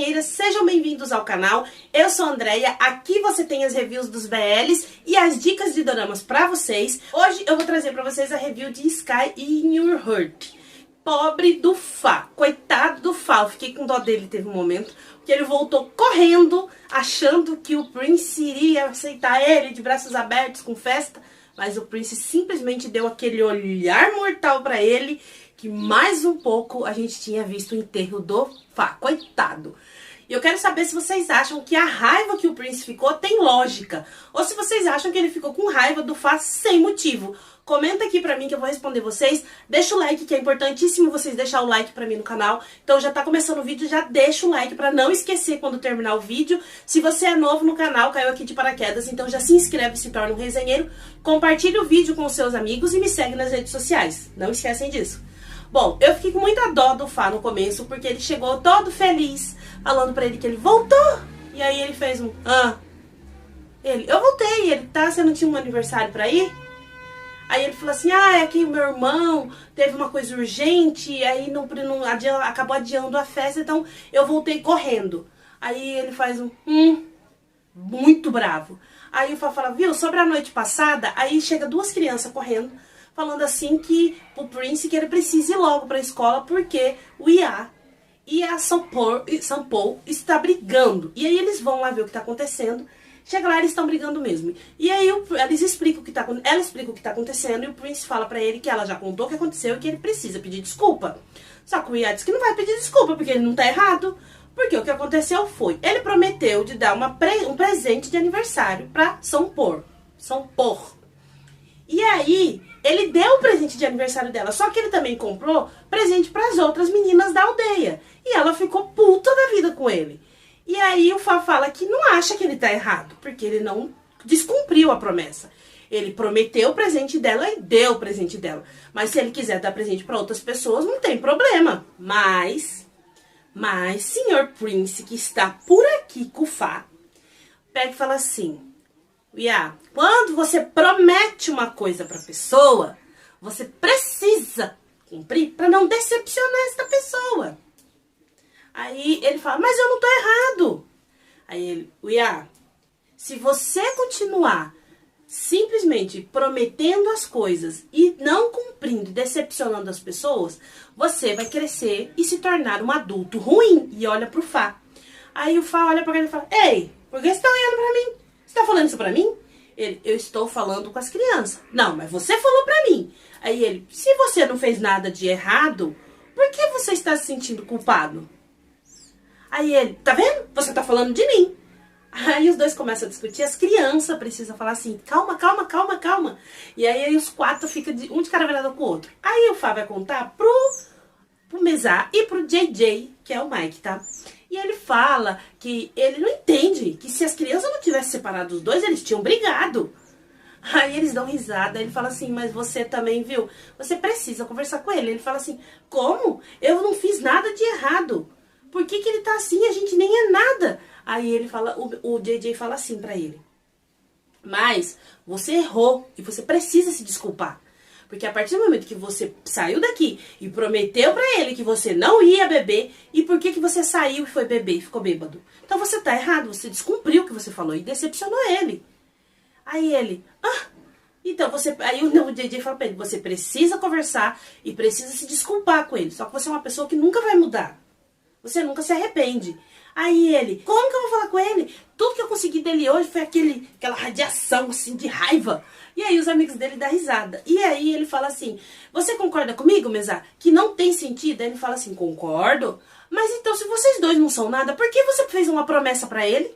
resenheiras, sejam bem-vindos ao canal. Eu sou a Andreia, aqui você tem as reviews dos BLs e as dicas de doramas pra vocês. Hoje eu vou trazer pra vocês a review de Sky e In Your Heart. Pobre do Fá, coitado do Fá, eu fiquei com dó dele, teve um momento que ele voltou correndo, achando que o Prince iria aceitar ele de braços abertos, com festa. Mas o Prince simplesmente deu aquele olhar mortal pra ele, que mais um pouco a gente tinha visto o enterro do Fá, coitado. E eu quero saber se vocês acham que a raiva que o Prince ficou tem lógica, ou se vocês acham que ele ficou com raiva do Fá sem motivo. Comenta aqui pra mim que eu vou responder vocês. Deixa o like, que é importantíssimo vocês deixarem o like pra mim no canal. Então já tá começando o vídeo, já deixa o like pra não esquecer quando terminar o vídeo. Se você é novo no canal, caiu aqui de paraquedas, então já se inscreve e se torna um resenheiro. Compartilha o vídeo com os seus amigos e me segue nas redes sociais. Não esquecem disso. Bom, eu fiquei com muita dó do Fá no começo, porque ele chegou todo feliz, falando pra ele que ele voltou. E aí ele fez um... eu voltei, ele tá, você não tinha um aniversário pra ir? Aí ele falou assim, é que o meu irmão teve uma coisa urgente, aí acabou adiando a festa, então eu voltei correndo. Aí ele faz um, muito bravo. Aí o Fá fala, viu, sobre a noite passada, aí chega duas crianças correndo, falando assim que o Prince, que ele precisa ir logo pra escola, porque o IA e a Sanpo está brigando. E aí eles vão lá ver o que tá acontecendo. Chega lá, eles estão brigando mesmo. E aí ela explica o que tá acontecendo e o Prince fala pra ele que ela já contou o que aconteceu e que ele precisa pedir desculpa. Só que o Ia diz que não vai pedir desculpa porque ele não tá errado. Porque o que aconteceu foi, ele prometeu de dar um presente de aniversário pra Sanpo. E aí, ele deu o presente de aniversário dela, só que ele também comprou presente pras outras meninas da aldeia. E ela ficou puta da vida com ele. E aí o Fá fala que não acha que ele tá errado, porque ele não descumpriu a promessa. Ele prometeu o presente dela e deu o presente dela. Mas se ele quiser dar presente para outras pessoas, não tem problema. Mas, senhor Prince, que está por aqui com o Fá, pega e fala assim, Ia, quando você promete uma coisa pra pessoa, você precisa cumprir para não decepcionar esta pessoa. Aí ele fala, mas eu não tô errado. Aí ele, Ia, se você continuar simplesmente prometendo as coisas e não cumprindo, decepcionando as pessoas, você vai crescer e se tornar um adulto ruim. E olha pro Fá. Aí o Fá olha pra ele e fala, ei, por que você tá olhando pra mim? Você tá falando isso pra mim? Ele, eu estou falando com as crianças. Não, mas você falou pra mim. Aí ele, se você não fez nada de errado, por que você está se sentindo culpado? Aí ele, tá vendo? Você tá falando de mim. Aí os dois começam a discutir, as crianças precisam falar assim, calma. E aí os quatro ficam um de cara virado com o outro. Aí o Fá vai contar pro Meza e pro JJ, que é o Mike, tá? E ele fala que ele não entende, que se as crianças não tivessem separado os dois, eles tinham brigado. Aí eles dão risada, ele fala assim, mas você também, viu? Você precisa conversar com ele. Ele fala assim, como? Eu não fiz nada de errado. Por que ele tá assim? A gente nem é nada. Aí ele fala, o JJ fala assim pra ele. Mas você errou e você precisa se desculpar. Porque a partir do momento que você saiu daqui e prometeu pra ele que você não ia beber, e por que você saiu e foi beber e ficou bêbado? Então você tá errado, você descumpriu o que você falou e decepcionou ele. Aí ele, então você... Aí o JJ fala pra ele, você precisa conversar e precisa se desculpar com ele. Só que você é uma pessoa que nunca vai mudar. Você nunca se arrepende. Aí ele, como que eu vou falar com ele? Tudo que eu consegui dele hoje foi aquela radiação assim de raiva. E aí os amigos dele dão risada. E aí ele fala assim, você concorda comigo, Meza? Que não tem sentido? Aí ele fala assim, concordo. Mas então se vocês dois não são nada, por que você fez uma promessa pra ele?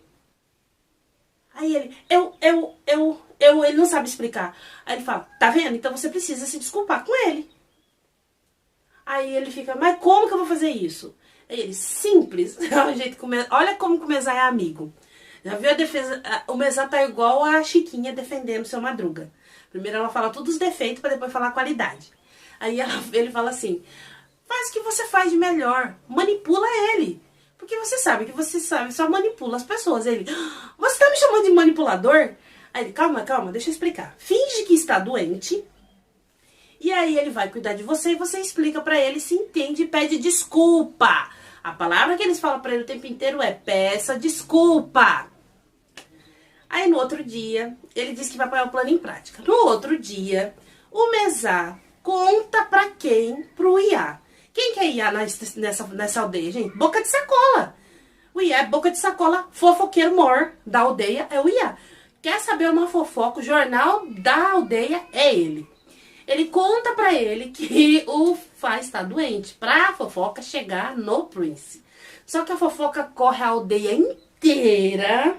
Aí ele, ele não sabe explicar. Aí ele fala, tá vendo? Então você precisa se desculpar com ele. Aí ele fica, mas como que eu vou fazer isso? Ele, simples. Olha como o Meza é amigo. Já viu a defesa? O Meza tá igual a Chiquinha defendendo o Seu Madruga. Primeiro ela fala todos os defeitos pra depois falar a qualidade. Aí ele fala assim, faz o que você faz de melhor. Manipula ele. Porque você sabe que você só manipula as pessoas. Ele, você tá me chamando de manipulador? Aí ele, calma, deixa eu explicar. Finge que está doente. E aí ele vai cuidar de você e você explica pra ele, se entende e pede desculpa. A palavra que eles falam pra ele o tempo inteiro é peça desculpa. Aí no outro dia, ele disse que vai pôr o plano em prática. No outro dia, o Mesá conta pra quem? Pro Iá. Quem que é Iá nessa aldeia, gente? Boca de sacola. O Iá é boca de sacola, fofoqueiro mor da aldeia é o Iá. Quer saber uma fofoca? O jornal da aldeia é ele. Ele conta pra ele que o Fá está doente, pra fofoca chegar no Prince. Só que a fofoca corre a aldeia inteira.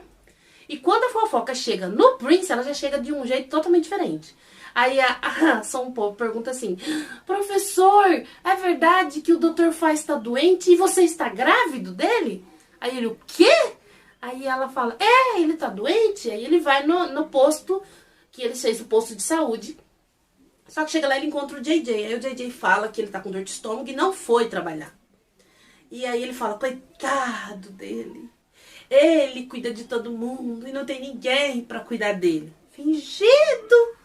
E quando a fofoca chega no Prince, ela já chega de um jeito totalmente diferente. Aí a São Paulo pergunta assim: professor, é verdade que o Dr. Fá está doente e você está grávido dele? Aí ele, o quê? Aí ela fala, ele tá doente? Aí ele vai no posto, que ele fez o posto de saúde. Só que chega lá e ele encontra o JJ. Aí o JJ fala que ele tá com dor de estômago e não foi trabalhar. E aí ele fala, coitado dele. Ele cuida de todo mundo e não tem ninguém pra cuidar dele. Fingido.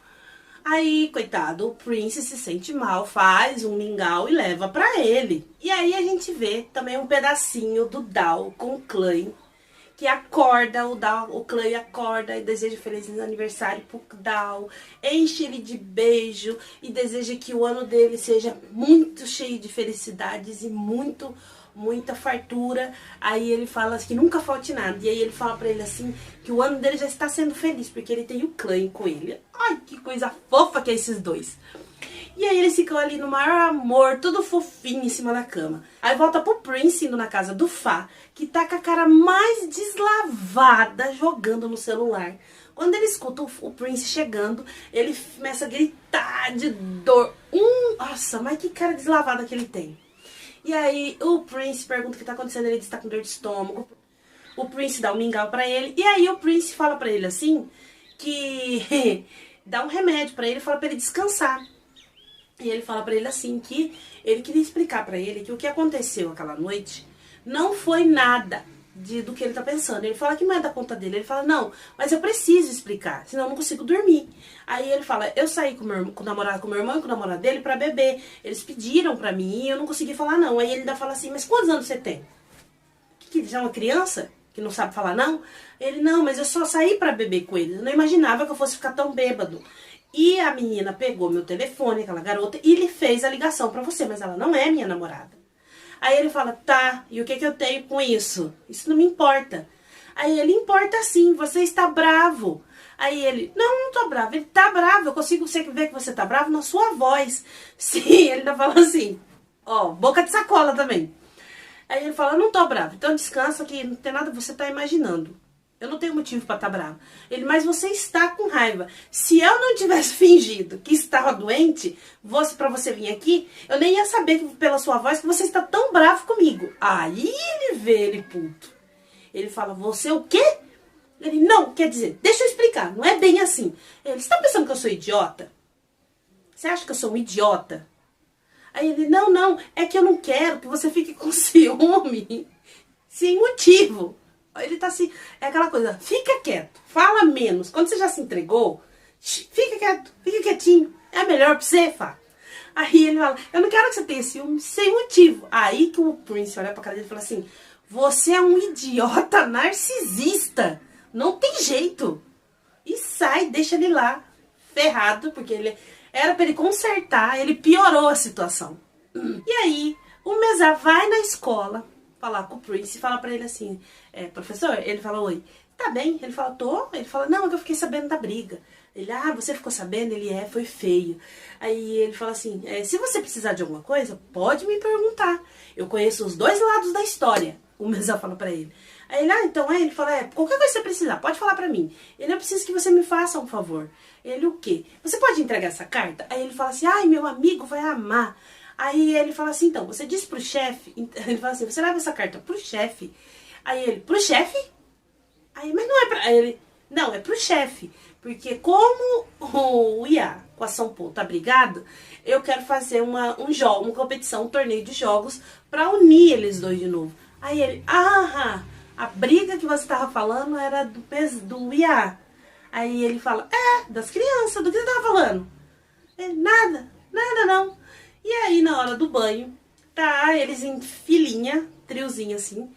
Aí, coitado, o Prince se sente mal, faz um mingau e leva pra ele. E aí a gente vê também um pedacinho do Dal com o Clay, que acorda, o Clay acorda e deseja feliz aniversário pro Dal, enche ele de beijo e deseja que o ano dele seja muito cheio de felicidades e muita fartura. Aí ele fala que nunca falte nada. E aí ele fala pra ele assim, que o ano dele já está sendo feliz, porque ele tem o Clay com ele. Ai, que coisa fofa que é esses dois. E aí eles ficam ali no maior amor, tudo fofinho em cima da cama. Aí volta pro Prince indo na casa do Fá, que tá com a cara mais deslavada jogando no celular. Quando ele escuta o Prince chegando, ele começa a gritar de dor. Nossa, mas que cara deslavada que ele tem. E aí o Prince pergunta o que tá acontecendo, ele diz que tá com dor de estômago. O Prince dá um mingau pra ele. E aí o Prince fala pra ele assim, que dá um remédio pra ele e fala pra ele descansar. E ele fala pra ele assim, que ele queria explicar pra ele que o que aconteceu aquela noite não foi nada do que ele tá pensando. Ele fala que não é da conta dele. Ele fala, não, mas eu preciso explicar, senão eu não consigo dormir. Aí ele fala, eu saí com o meu irmão e com o namorado dele pra beber. Eles pediram pra mim e eu não consegui falar não. Aí ele ainda fala assim, mas quantos anos você tem? Que já é uma criança que não sabe falar não? Ele, não, mas eu só saí pra beber com eles. Eu não imaginava que eu fosse ficar tão bêbado. E a menina pegou meu telefone, aquela garota, e ele fez a ligação pra você, mas ela não é minha namorada. Aí ele fala, tá, e o que eu tenho com isso? Isso não me importa. Aí ele, importa sim, você está bravo. Aí ele, não tô bravo. Ele, tá bravo, eu consigo ver que você tá bravo na sua voz. Sim, ele ainda fala assim, ó, boca de sacola também. Aí ele fala, não tô bravo, então descansa que não tem nada, você tá imaginando. Eu não tenho motivo pra estar bravo. Ele, mas você está com raiva. Se eu não tivesse fingido que estava doente, pra você vir aqui, eu nem ia saber pela sua voz que você está tão bravo comigo. Aí ele vê ele puto. Ele fala, você o quê? Ele, não, quer dizer, deixa eu explicar, não é bem assim. Ele, você tá pensando que eu sou idiota? Você acha que eu sou um idiota? Aí ele, não, é que eu não quero que você fique com ciúme, sem motivo. Ele tá assim, é aquela coisa, fica quieto, fala menos. Quando você já se entregou, fica quieto, fica quietinho. É melhor pra você, Fá. Aí ele fala, eu não quero que você tenha ciúme sem motivo. Aí que o Prince olha pra cara dele e fala assim, você é um idiota narcisista. Não tem jeito. E sai, deixa ele lá, ferrado, porque ele era pra ele consertar, ele piorou a situação. E aí, o Mesá vai na escola falar com o Prince e fala pra ele assim, professor, ele fala, oi, tá bem? Ele fala, tô. Ele fala, não, eu fiquei sabendo da briga. Ele, você ficou sabendo? Ele, foi feio. Aí ele fala assim, se você precisar de alguma coisa, pode me perguntar. Eu conheço os dois lados da história. O Mesá fala pra ele. Aí ele, então ele fala, qualquer coisa que você precisar, pode falar pra mim. Ele, eu preciso que você me faça um favor. Ele, o quê? Você pode entregar essa carta? Aí ele fala assim, meu amigo vai amar. Aí ele fala assim, então, você diz pro chefe, ele fala assim, você leva essa carta pro chefe. Aí ele, pro chefe? Aí, mas não é pra... Aí ele, não, é pro chefe. Porque como o Iá com a São Paulo tá brigado, eu quero fazer uma competição, um torneio de jogos pra unir eles dois de novo. Aí ele, a briga que você tava falando era do Iá. Aí ele fala, das crianças, do que você tava falando? Ele, nada não. E aí, na hora do banho, tá eles em filinha, triozinho assim.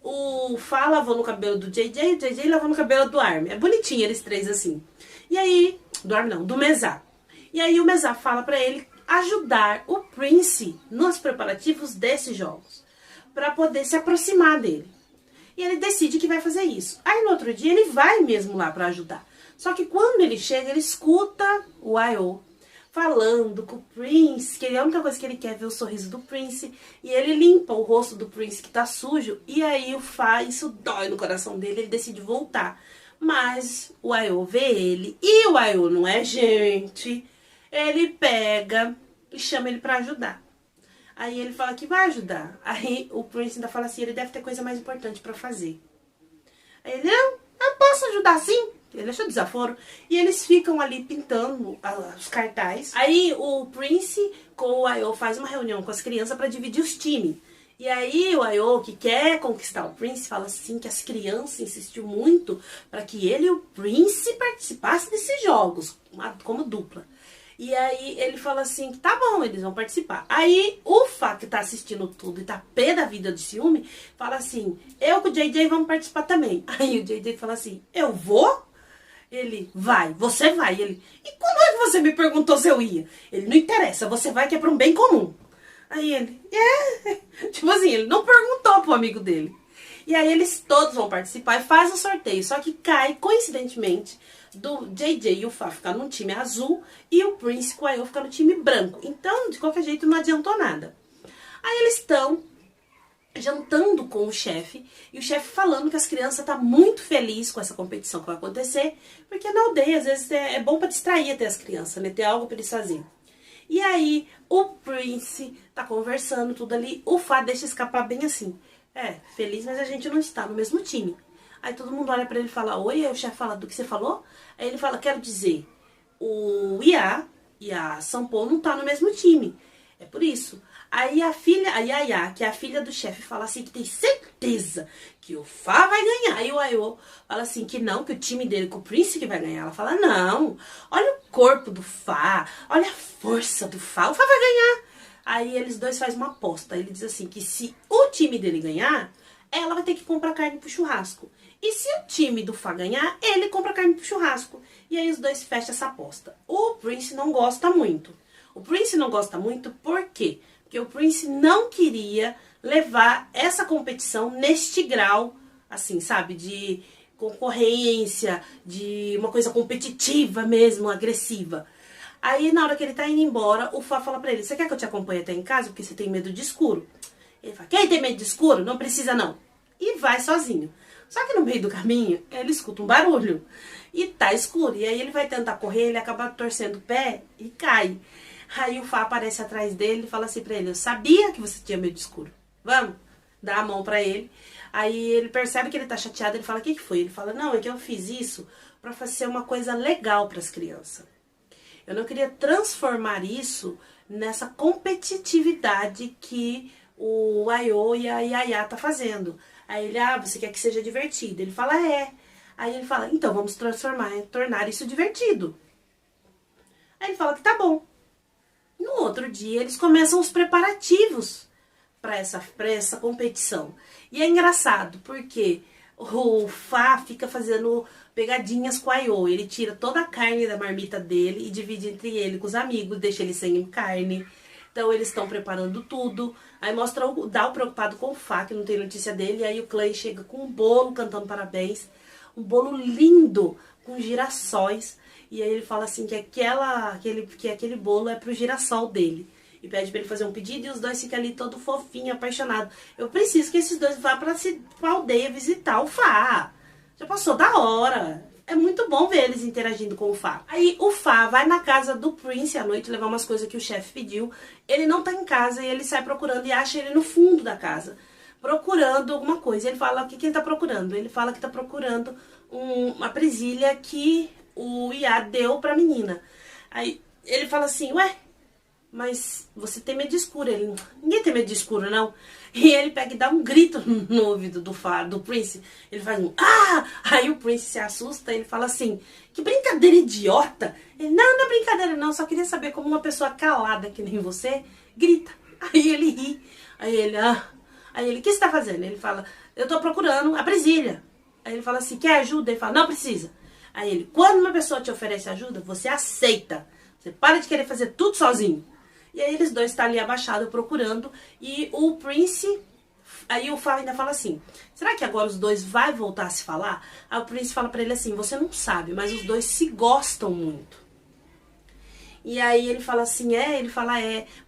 O Fá lavou no cabelo do JJ, o JJ lavou no cabelo do Armin. É bonitinho eles três assim. E aí, do Armin não, do Mezar. E aí o Mezar fala pra ele ajudar o Prince nos preparativos desses jogos, pra poder se aproximar dele. E ele decide que vai fazer isso. Aí no outro dia ele vai mesmo lá pra ajudar. Só que quando ele chega, ele escuta o I.O. falando com o Prince, que a única coisa que ele quer é ver o sorriso do Prince. E ele limpa o rosto do Prince que tá sujo. E aí o Fá, isso dói no coração dele, ele decide voltar. Mas o I.O. vê ele, e o I.O. não é gente. Ele pega e chama ele pra ajudar. Aí ele fala que vai ajudar. Aí o Prince ainda fala assim, ele deve ter coisa mais importante pra fazer. Aí ele, não, eu posso ajudar sim. Ele achou desaforo. E eles ficam ali pintando os cartazes. Aí o Prince com o I.O. faz uma reunião com as crianças pra dividir os times. E aí o I.O. que quer conquistar o Prince fala assim que as crianças insistiu muito pra que ele e o Prince participassem desses jogos, como dupla. E aí ele fala assim, que tá bom, eles vão participar. Aí o Fá, que tá assistindo tudo e tá pé da vida de ciúme, fala assim, eu com o JJ vamos participar também. Aí o JJ fala assim, eu vou? Ele, vai, você vai. Ele, e quando é que você me perguntou se eu ia? Ele, não interessa, você vai que é pra um bem comum. Aí ele, tipo assim, ele não perguntou pro amigo dele. E aí eles todos vão participar e faz o sorteio. Só que cai, coincidentemente, do JJ e o Fá ficar no time azul e o Prince com o I.O. ficar no time branco. Então, de qualquer jeito, não adiantou nada. Aí eles estão jantando com o chefe, e o chefe falando que as crianças estão muito felizes com essa competição que vai acontecer, porque na aldeia, às vezes, é bom para distrair até as crianças, né? Ter algo para eles fazerem. E aí, o Prince tá conversando, tudo ali, o Fá deixa escapar bem assim. Feliz, mas a gente não está no mesmo time. Aí todo mundo olha pra ele e fala, oi, aí o chefe fala, do que você falou? Aí ele fala, quero dizer, o Ia e a Sampo não tá no mesmo time. É por isso. Aí a Yaya, que é a filha do chefe, fala assim que tem certeza que o Fá vai ganhar. Aí o I.O. fala assim que não, que o time dele, com o Prince que vai ganhar. Ela fala, não, olha o corpo do Fá, olha a força do Fá, o Fá vai ganhar. Aí eles dois fazem uma aposta. Ele diz assim que se o time dele ganhar, ela vai ter que comprar carne pro churrasco. E se o time do Fá ganhar, ele compra carne pro churrasco. E aí os dois fecham essa aposta. O Prince não gosta muito. O Prince não gosta muito por quê? Porque o Prince não queria levar essa competição neste grau, assim, sabe? De concorrência, de uma coisa competitiva mesmo, agressiva. Aí, na hora que ele tá indo embora, o Fá fala pra ele, você quer que eu te acompanhe até em casa? Porque você tem medo de escuro. Ele fala, quem tem medo de escuro? Não precisa não. E vai sozinho. Só que no meio do caminho, ele escuta um barulho. E tá escuro. E aí ele vai tentar correr, ele acaba torcendo o pé e cai. Aí o Fá aparece atrás dele e fala assim pra ele, eu sabia que você tinha medo de escuro. Vamos? Dá a mão pra ele. Aí ele percebe que ele tá chateado, ele fala, o que foi? Ele fala, não, é que eu fiz isso pra fazer uma coisa legal pras crianças. Eu não queria transformar isso nessa competitividade que o I.O. e a Yaya tá fazendo. Aí ele, você quer que seja divertido? Ele fala, é. Aí ele fala, então vamos tornar isso divertido. Aí ele fala que tá bom. No outro dia eles começam os preparativos para essa competição. E é engraçado, porque o Fá fica fazendo pegadinhas com o I.O. Ele tira toda a carne da marmita dele e divide entre ele com os amigos, deixa ele sem carne. Então eles estão preparando tudo. Aí mostra o Dal preocupado com o Fá, que não tem notícia dele. E aí o Clay chega com um bolo cantando parabéns. Um bolo lindo, com girassóis. E aí ele fala assim que aquele bolo é pro girassol dele. E pede pra ele fazer um pedido e os dois ficam ali todo fofinho, apaixonado. Eu preciso que esses dois vá pra aldeia visitar o Fá. Já passou da hora. É muito bom ver eles interagindo com o Fá. Aí o Fá vai na casa do Prince à noite levar umas coisas que o chefe pediu. Ele não tá em casa e ele sai procurando e acha ele no fundo da casa. Procurando alguma coisa. Ele fala, o que ele tá procurando? Ele fala que tá procurando uma presilha que o Ia deu pra menina. Aí ele fala assim, ué, mas você tem medo de escuro. Ele, ninguém tem medo de escuro, não. E ele pega e dá um grito no ouvido do Prince. Ele faz um, Aí o Prince se assusta e ele fala assim, que brincadeira idiota. Ele, não é brincadeira não, só queria saber como uma pessoa calada que nem você grita. Aí ele ri. Aí ele, Aí ele, o que você tá fazendo? Ele fala, eu tô procurando a presilha. Aí ele fala assim, quer ajuda? Ele fala, não precisa. Aí ele, quando uma pessoa te oferece ajuda, você aceita. Você para de querer fazer tudo sozinho. E aí eles dois estão ali abaixados procurando. E o Prince... Aí o Fá ainda fala assim, será que agora os dois vai voltar a se falar? Aí o Prince fala pra ele assim, você não sabe, mas os dois se gostam muito. E aí ele fala assim, ele fala,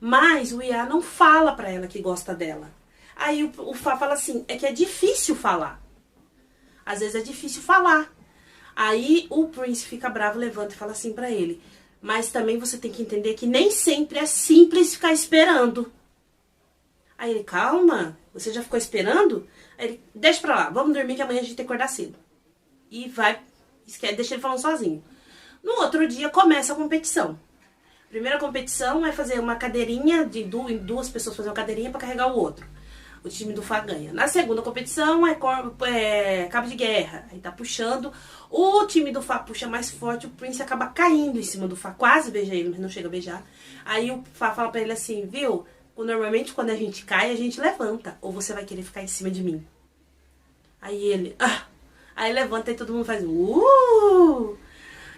mas o Iá não fala pra ela que gosta dela. Aí o Fá fala assim, é que é difícil falar. Às vezes é difícil falar. Aí o Prince fica bravo, levanta e fala assim pra ele, mas também você tem que entender que nem sempre é simples ficar esperando. Aí ele, calma, você já ficou esperando? Aí ele, deixa pra lá, vamos dormir que amanhã a gente tem que acordar cedo. E vai, deixa ele falando sozinho. No outro dia começa a competição. A primeira competição é fazer uma cadeirinha, duas pessoas fazem uma cadeirinha pra carregar o outro. O time do Fá ganha. Na segunda competição é cabo de guerra. Aí tá puxando. O time do Fá puxa mais forte. O Prince acaba caindo em cima do Fá. Quase beija ele, mas não chega a beijar. Aí o Fá fala pra ele assim, viu? Normalmente quando a gente cai, a gente levanta. Ou você vai querer ficar em cima de mim? Aí ele... Aí levanta e todo mundo faz...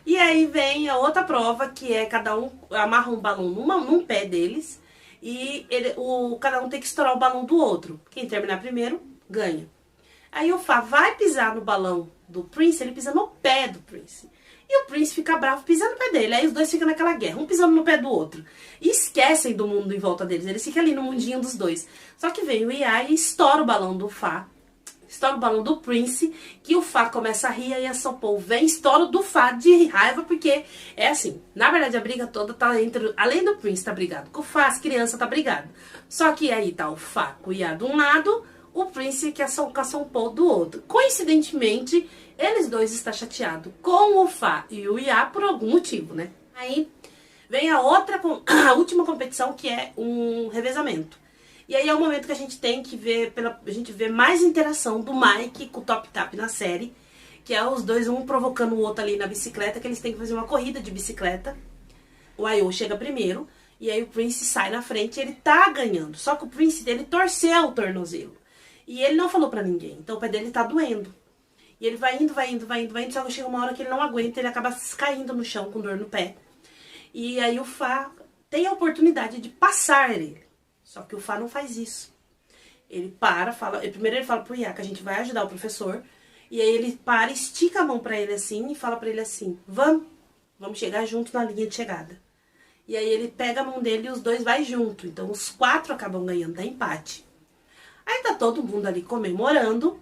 E aí vem a outra prova, que é cada um amarra um balão num pé deles. E cada um tem que estourar o balão do outro. Quem terminar primeiro, ganha. Aí o Fá vai pisar no balão do Prince, ele pisa no pé do Prince. E o Prince fica bravo pisando no pé dele. Aí os dois ficam naquela guerra, um pisando no pé do outro. E esquecem do mundo em volta deles. Eles ficam ali no mundinho dos dois. Só que vem o Iá e estoura o balão do Fá. Estoura o balão do Prince, que o Fá começa a rir, aí a Sopou vem, estoura o do Fá de raiva, porque é assim, na verdade a briga toda tá entre, além do Prince tá brigado com o Fá, as crianças tá brigado. Só que aí tá o Fá com o Iá de um lado, o Prince que é com a Sopou do outro. Coincidentemente, eles dois estão chateados com o Fá e o Iá por algum motivo, né? Aí vem a última competição, que é um revezamento. E aí é o momento que a gente tem que ver, a gente vê mais interação do Mike com o Top Tap na série, que é os dois, um provocando o outro ali na bicicleta, que eles têm que fazer uma corrida de bicicleta. O Ayo chega primeiro, e aí o Prince sai na frente e ele tá ganhando. Só que o Prince dele torceu o tornozelo. E ele não falou pra ninguém, então o pé dele tá doendo. E ele vai indo, só que chega uma hora que ele não aguenta, ele acaba caindo no chão com dor no pé. E aí o Fá tem a oportunidade de passar ele. Só que o Fá não faz isso. Ele primeiro ele fala pro Iá que a gente vai ajudar o professor. E aí ele para, estica a mão pra ele assim e fala pra ele assim, vamos chegar junto na linha de chegada. E aí ele pega a mão dele e os dois vai junto. Então os 4 acabam ganhando, dá empate. Aí tá todo mundo ali comemorando.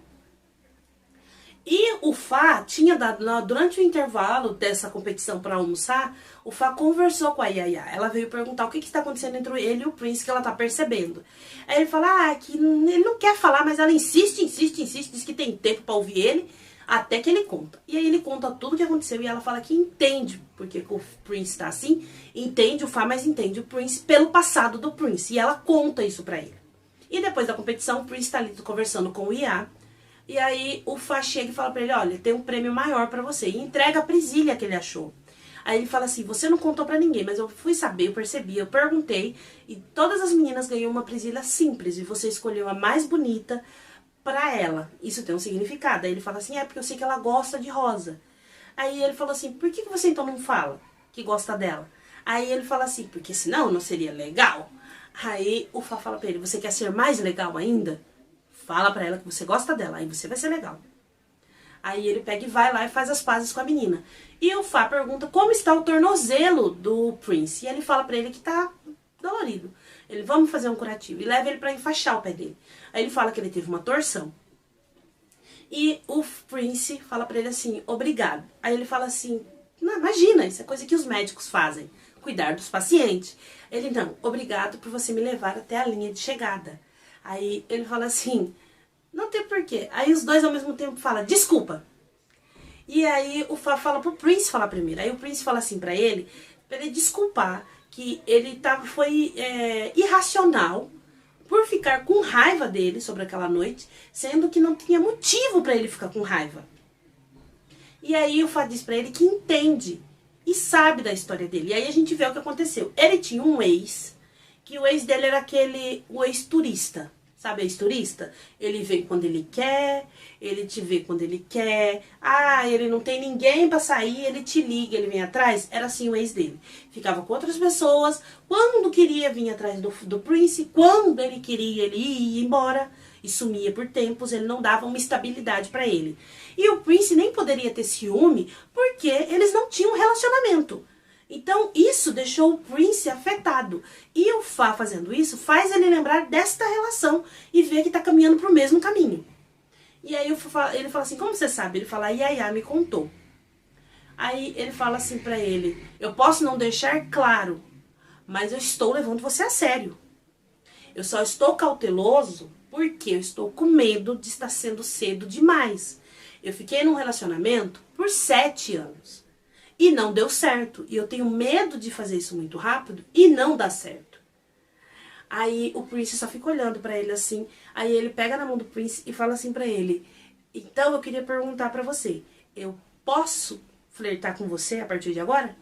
E o Fá tinha dado, durante o intervalo dessa competição pra almoçar, o Fá conversou com a Yaya. Ela veio perguntar o que está acontecendo entre ele e o Prince, que ela tá percebendo. Aí ele fala, que ele não quer falar, mas ela insiste, diz que tem tempo pra ouvir ele, até que ele conta. E aí ele conta tudo o que aconteceu e ela fala que entende porque o Prince tá assim, entende o Fá, mas entende o Prince pelo passado do Prince. E ela conta isso pra ele. E depois da competição, o Prince tá ali conversando com o Iá. E aí o Fá chega e fala pra ele, olha, tem um prêmio maior pra você. E entrega a presilha que ele achou. Aí ele fala assim, você não contou pra ninguém, mas eu fui saber, eu percebi, eu perguntei. E todas as meninas ganham uma presilha simples. E você escolheu a mais bonita pra ela. Isso tem um significado. Aí ele fala assim, porque eu sei que ela gosta de rosa. Aí ele falou assim, por que você então não fala que gosta dela? Aí ele fala assim, porque senão não seria legal. Aí o Fá fala pra ele, você quer ser mais legal ainda? Fala pra ela que você gosta dela, aí você vai ser legal. Aí ele pega e vai lá e faz as pazes com a menina. E o Fá pergunta como está o tornozelo do Prince. E ele fala pra ele que tá dolorido. Ele, vamos fazer um curativo. E leva ele pra enfaixar o pé dele. Aí ele fala que ele teve uma torção. E o Prince fala pra ele assim, obrigado. Aí ele fala assim, não, imagina, isso é coisa que os médicos fazem. Cuidar dos pacientes. Ele, não, obrigado por você me levar até a linha de chegada. Aí ele fala assim, não tem porquê. Aí os dois ao mesmo tempo falam, desculpa. E aí o Fá fala pro Prince falar primeiro. Aí o Prince fala assim pra ele desculpar que ele foi irracional por ficar com raiva dele sobre aquela noite, sendo que não tinha motivo pra ele ficar com raiva. E aí o Fá diz pra ele que entende e sabe da história dele. E aí a gente vê o que aconteceu. Ele tinha um ex, que o ex dele era o ex-turista. Sabe, ex-turista? Ele vem quando ele quer, ele te vê quando ele quer. Ah, ele não tem ninguém pra sair, ele te liga, ele vem atrás. Era assim o ex dele. Ficava com outras pessoas. Quando queria, vinha atrás do Prince. Quando ele queria, ele ia embora. E sumia por tempos, ele não dava uma estabilidade pra ele. E o Prince nem poderia ter ciúme, porque eles não tinham relacionamento. Então, isso deixou o Prince afetado. E o Fá fazendo isso faz ele lembrar desta relação e ver que tá caminhando pro mesmo caminho. E aí ele fala assim, como você sabe? Ele fala, a Yaya me contou. Aí ele fala assim pra ele, eu posso não deixar claro, mas eu estou levando você a sério. Eu só estou cauteloso porque eu estou com medo de estar sendo cedo demais. Eu fiquei num relacionamento por 7 anos. E não deu certo. E eu tenho medo de fazer isso muito rápido e não dar certo. Aí o Prince só fica olhando pra ele assim. Aí ele pega na mão do Prince e fala assim pra ele. Então eu queria perguntar pra você. Eu posso flertar com você a partir de agora?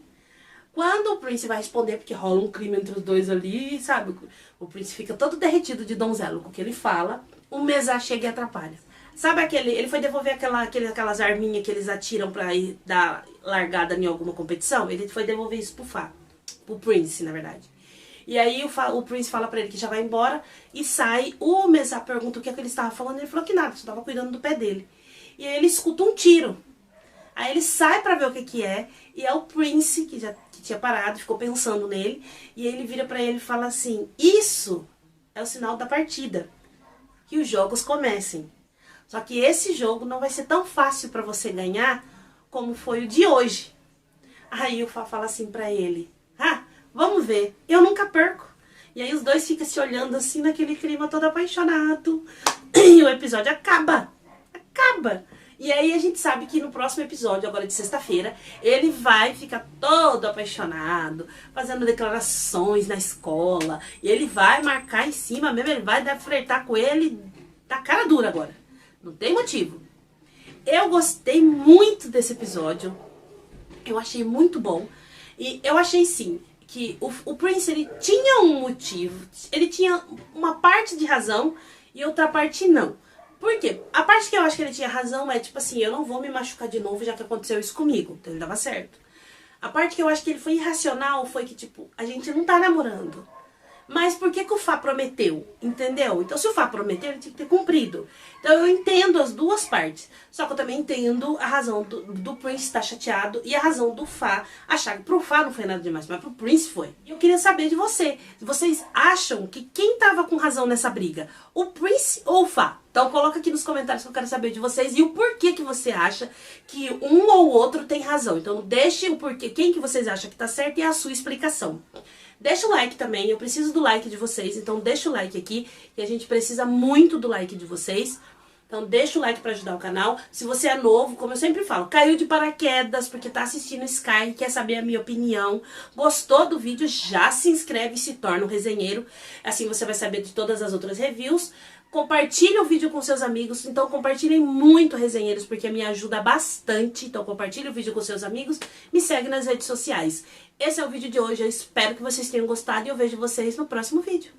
Quando o Prince vai responder, porque rola um crime entre os dois ali, sabe? O Prince fica todo derretido de donzelo com o que ele fala. O Mesá chega e atrapalha. Sabe aquele... Ele foi devolver aquelas arminhas que eles atiram pra ir dar largada em alguma competição? Ele foi devolver isso pro Fá. Pro Prince, na verdade. E aí o Prince fala pra ele que já vai embora e sai. O Mesá pergunta o que é que ele estava falando. Ele falou que nada, só estava cuidando do pé dele. E aí ele escuta um tiro. Aí ele sai pra ver o que que é. E é o Prince, que tinha parado, ficou pensando nele. E ele vira pra ele e fala assim, isso é o sinal da partida. Que os jogos comecem. Só que esse jogo não vai ser tão fácil pra você ganhar como foi o de hoje. Aí o Fá fala assim pra ele, vamos ver, eu nunca perco. E aí os dois ficam se olhando assim naquele clima todo apaixonado. E o episódio acaba. E aí a gente sabe que no próximo episódio, agora de sexta-feira, ele vai ficar todo apaixonado, fazendo declarações na escola. E ele vai marcar em cima mesmo, ele vai flertar com ele da cara dura agora. Não tem motivo. Eu gostei muito desse episódio. Eu achei muito bom. E eu achei sim que o Prince, ele tinha um motivo. Ele tinha uma parte de razão e outra parte não. Por quê? A parte que eu acho que ele tinha razão é tipo assim, eu não vou me machucar de novo já que aconteceu isso comigo. Então ele dava certo. A parte que eu acho que ele foi irracional foi que tipo, a gente não tá namorando. Mas por que o Fá prometeu? Entendeu? Então se o Fá prometeu, ele tinha que ter cumprido. Então eu entendo as duas partes. Só que eu também entendo a razão do Prince estar chateado e a razão do Fá achar que pro Fá não foi nada demais, mas pro Prince foi. E eu queria saber de você. Vocês acham que quem tava com razão nessa briga? O Prince ou o Fá? Então coloca aqui nos comentários que eu quero saber de vocês e o porquê que você acha que um ou outro tem razão. Então deixe o porquê, quem que vocês acham que tá certo e a sua explicação. Deixa o like também, eu preciso do like de vocês, então deixa o like aqui, que a gente precisa muito do like de vocês. Então deixa o like para ajudar o canal. Se você é novo, como eu sempre falo, caiu de paraquedas porque tá assistindo Sky, quer saber a minha opinião, gostou do vídeo, já se inscreve e se torna um resenheiro. Assim você vai saber de todas as outras reviews. Compartilhe o vídeo com seus amigos, então compartilhem muito, resenheiros, porque me ajuda bastante. Então compartilhe o vídeo com seus amigos, me segue nas redes sociais. Esse é o vídeo de hoje, eu espero que vocês tenham gostado e eu vejo vocês no próximo vídeo.